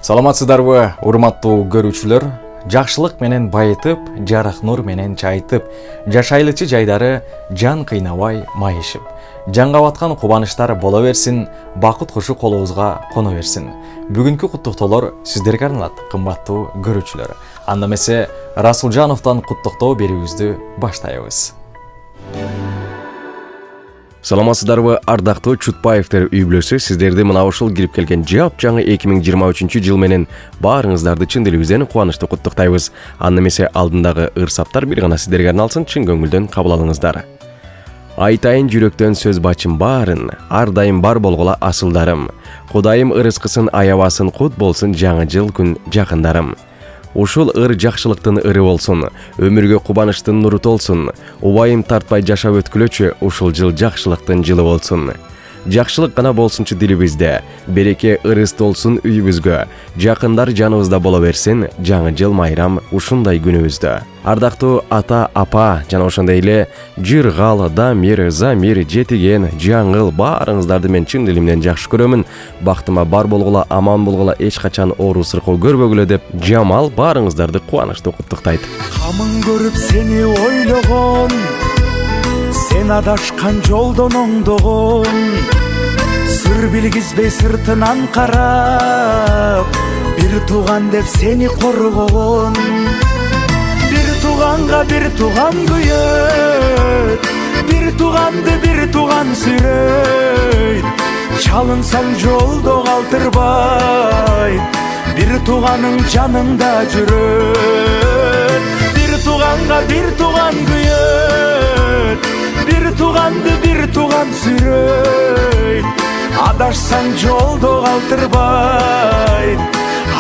Саламатсыздарбы, урматтуу көрүүчүлөр? Жакшылык менен байытып, жарык нур менен чайытып, жашайлычы жайдары жан кыйнабай майышып. Жанга баткан кубаныштар боло берсин, бакыт кушу колубузга коно берсин. Бүгүнкү куттуктоолор сиздерге арналат, кымбаттуу көрүүчүлөр. Анда эмесе Расулжановдон куттуктоо берүүбүздү баштайбыз. Саламатсыздарбы, ардактуу Чутпаевдер үй бүлөсү, сиздерди мына ушул кирип келген жап жаңы 2023 жыл менен баарыңыздарды чын дилибизден кубанычтуу куттуктайбыз. Анда эмесе алдындагы ырсаптар бир гана сиздерге арналсын, чын көңүлдөн кабыл алыңыздар. Айтайын жүрөктөн сөз бачым баарын, ар дайым бар болгула асылдарым. Кудайым ырыскысын аябасын, кут болсун жаңы жыл күн жакындарым. Ушул ыр жакшылыктын ыры болсун, өмүргө кубанычтын нуру толсун. Убайым тартпай жашап өткүлөчү, ушул жыл жакшылыктын жылы болсун. Жакшылык гана болсунчу дилибизде, береке ырыс толсун үйүбүзгө. Жакындар жаныбызда боло берсин, жаңы жыл майрам ушундай күнүбүздө. Ардактуу ата, апа, жана ошондой эле Жыргал, Дамир, Замир, Жетиген, Жаңыл баарыңыздарды мен чын дилимден жакшы көрөмүн. Бактыма бар болгула, аман болгула, эч качан оору сыркоо көрбөгүлө деп Жамал баарыңыздарды кубанычтуу куттуктайт. Камын көрүп сени ойлогон, сен адашкан жолдон оңдогон, сыр билгизбей сыртынан карап, бир тууган деп сени коргогон. Бир тууганга бир тууган күйөт, бир тууганды бир тууган сүйрөйт. Чалынсаң жолдо калтырбай, бир тууганың жаныңда жүрөт. Бир тууганга бир тууган күйөт, бир тууганды бир тууган сүйрөйт. Адашсаң жолдо калтырбай,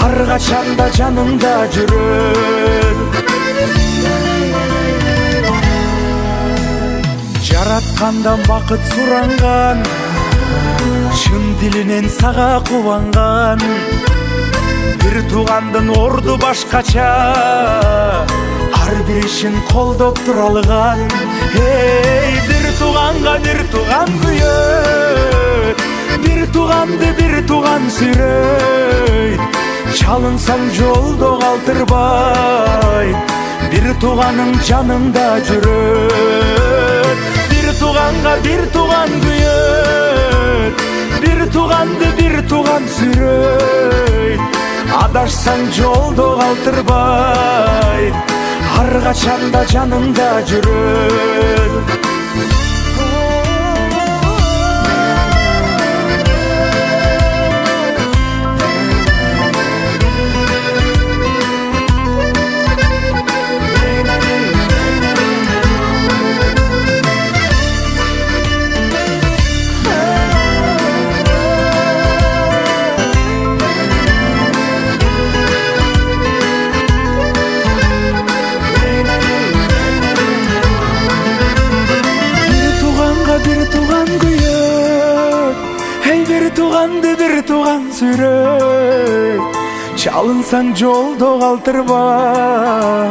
ар качанда жаныңда жүрөт. Жараткандан бакыт суранган, чын дилинен сага кубанган. Бир туугандын орду башкача, ар бир ишин колдоп тура алган. Бир тууганга бир тууган күйөт, бир тууганды бир тууган сүйрөйт. Чалынсаң жолдо калтырбай, бир тууганың жаныңда жүрөт. Бир тууганга бир тууган күйөт, бир тууганды бир тууган сүйрөйт. Адашсаң жолдо калтырбай, ар качанда жаныңда жүрөт. Бир тууган сүйрөйт, чалынсаң жолдо калтырбай,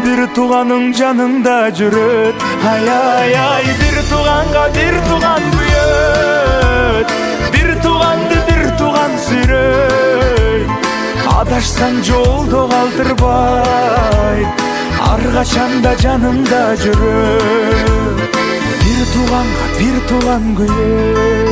бир тууганың жаныңда жүрөт. Ай, бир тууганга бир тууган күйөт, бир тууганды бир тууган сүйрөйт. Адашсаң жолдо калтырбай, ар качанда жаныңда жүрөт. Бир тууганга бир тууган күйөт.